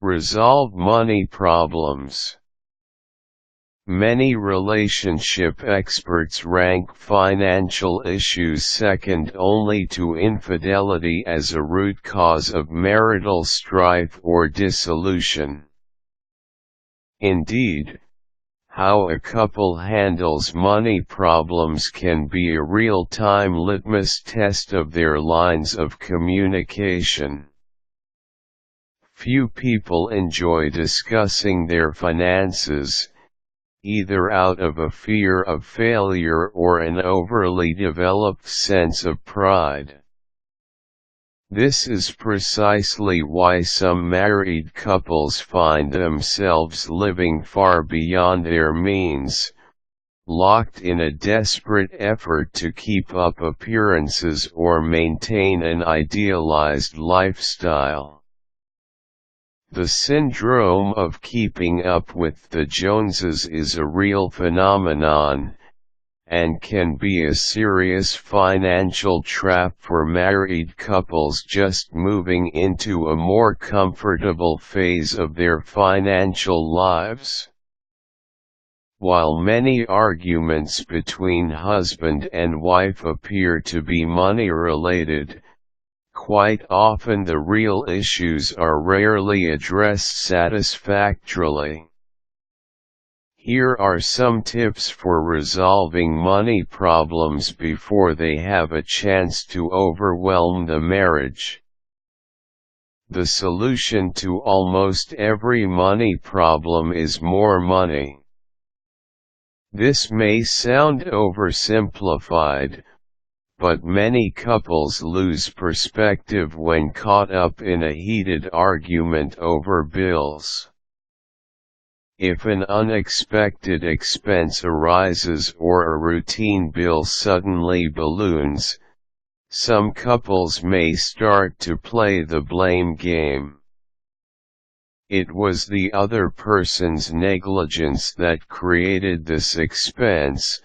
Resolve money problems. Many relationship experts rank financial issues second only to infidelity as a root cause of marital strife or dissolution. Indeed, how a couple handles money problems can be a real-time litmus test of their lines of communication. Few people enjoy discussing their finances, either out of a fear of failure or an overly developed sense of pride. This is precisely why some married couples find themselves living far beyond their means, locked in a desperate effort to keep up appearances or maintain an idealized lifestyle. The syndrome of keeping up with the Joneses is a real phenomenon, and can be a serious financial trap for married couples just moving into a more comfortable phase of their financial lives. While many arguments between husband and wife appear to be money-related, quite often the real issues are rarely addressed satisfactorily. Here are some tips for resolving money problems before they have a chance to overwhelm the marriage. The solution to almost every money problem is more money. This may sound oversimplified, but many couples lose perspective when caught up in a heated argument over bills. If an unexpected expense arises or a routine bill suddenly balloons, some couples may start to play the blame game. It was the other person's negligence that created this expense,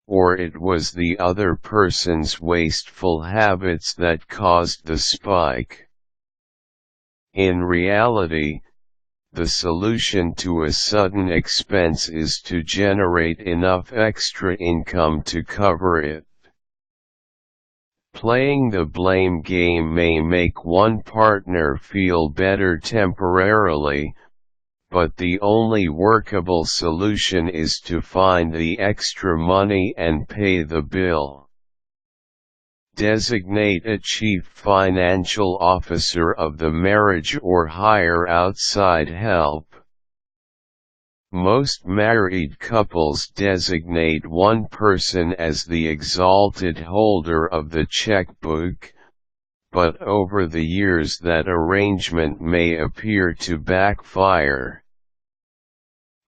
or it was the other person's wasteful habits that caused the spike. In reality, the solution to a sudden expense is to generate enough extra income to cover it. Playing the blame game may make one partner feel better temporarily, but the only workable solution is to find the extra money and pay the bill. Designate a chief financial officer of the marriage or hire outside help. Most married couples designate one person as the exalted holder of the checkbook, but over the years that arrangement may appear to backfire.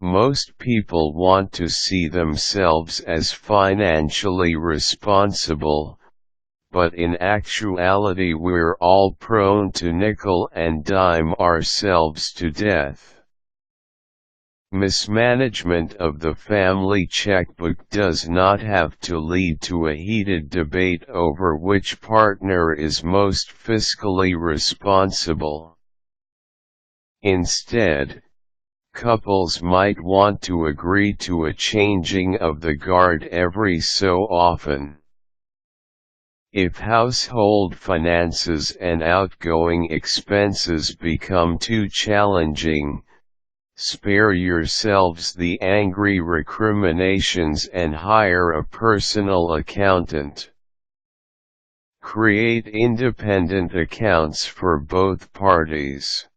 Most people want to see themselves as financially responsible, but in actuality we're all prone to nickel and dime ourselves to death. Mismanagement of the family checkbook does not have to lead to a heated debate over which partner is most fiscally responsible. Instead, couples might want to agree to a changing of the guard every so often. If household finances and outgoing expenses become too challenging, spare yourselves the angry recriminations and hire a personal accountant. Create independent accounts for both parties.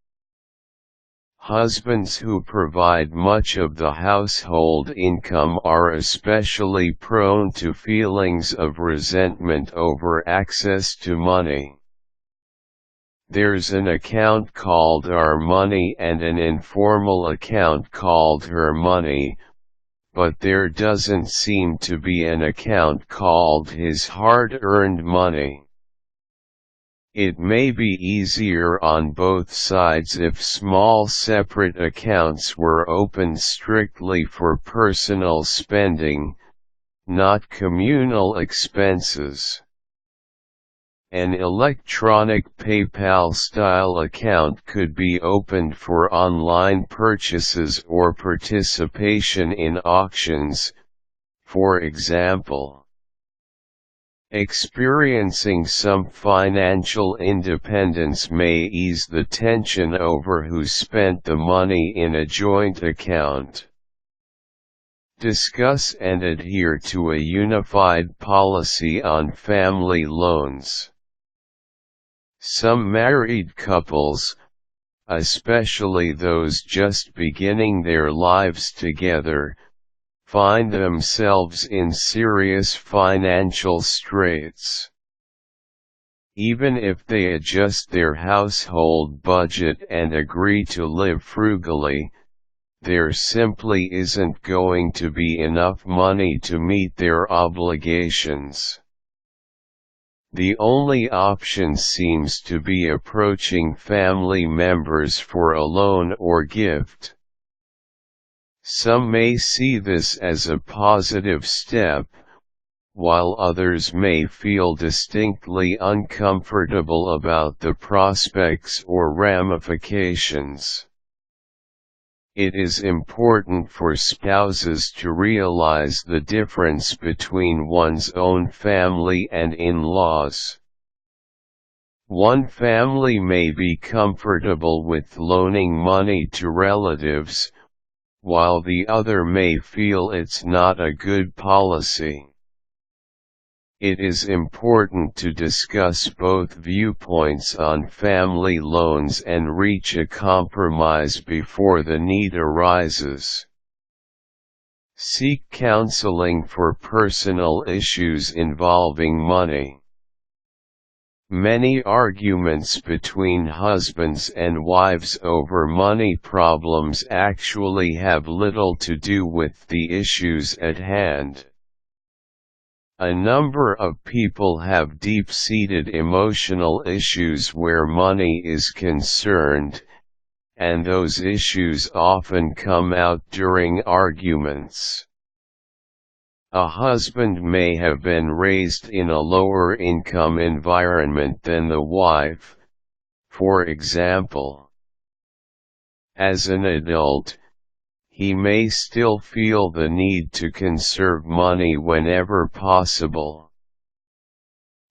Husbands who provide much of the household income are especially prone to feelings of resentment over access to money. There's an account called Our Money and an informal account called Her Money, but there doesn't seem to be an account called His Hard-Earned Money. It may be easier on both sides if small separate accounts were opened strictly for personal spending, not communal expenses. An electronic PayPal-style account could be opened for online purchases or participation in auctions, for example. Experiencing some financial independence may ease the tension over who spent the money in a joint account. Discuss and adhere to a unified policy on family loans. Some married couples, especially those just beginning their lives together, find themselves in serious financial straits. Even if they adjust their household budget and agree to live frugally, there simply isn't going to be enough money to meet their obligations. The only option seems to be approaching family members for a loan or gift. Some may see this as a positive step, while others may feel distinctly uncomfortable about the prospects or ramifications. It is important for spouses to realize the difference between one's own family and in-laws. One family may be comfortable with loaning money to relatives, while the other may feel it's not a good policy. It is important to discuss both viewpoints on family loans and reach a compromise before the need arises. Seek counseling for personal issues involving money. Many arguments between husbands and wives over money problems actually have little to do with the issues at hand. A number of people have deep-seated emotional issues where money is concerned, and those issues often come out during arguments. A husband may have been raised in a lower income environment than the wife, for example. As an adult, he may still feel the need to conserve money whenever possible.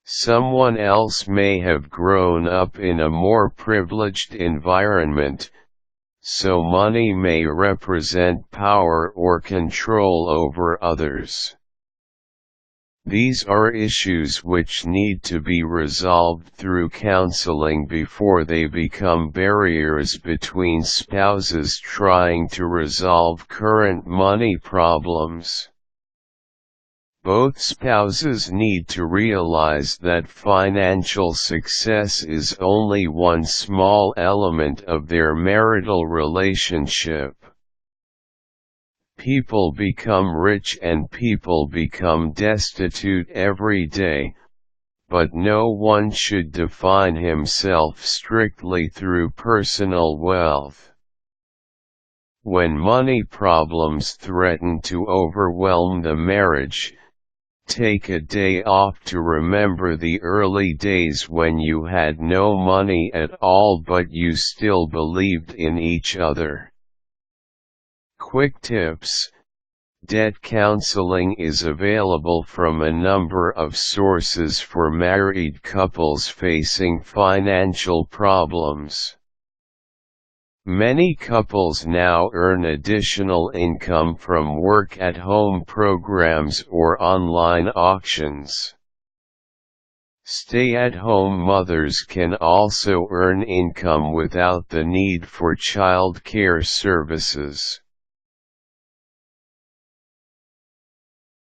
Someone else may have grown up in a more privileged environment, so money may represent power or control over others. These are issues which need to be resolved through counseling before they become barriers between spouses trying to resolve current money problems. Both spouses need to realize that financial success is only one small element of their marital relationship. People become rich and people become destitute every day, but no one should define himself strictly through personal wealth. When money problems threaten to overwhelm the marriage, take a day off to remember the early days when you had no money at all but you still believed in each other. Quick tips: debt counseling is available from a number of sources for married couples facing financial problems. Many couples now earn additional income from work-at-home programs or online auctions. Stay-at-home mothers can also earn income without the need for child care services.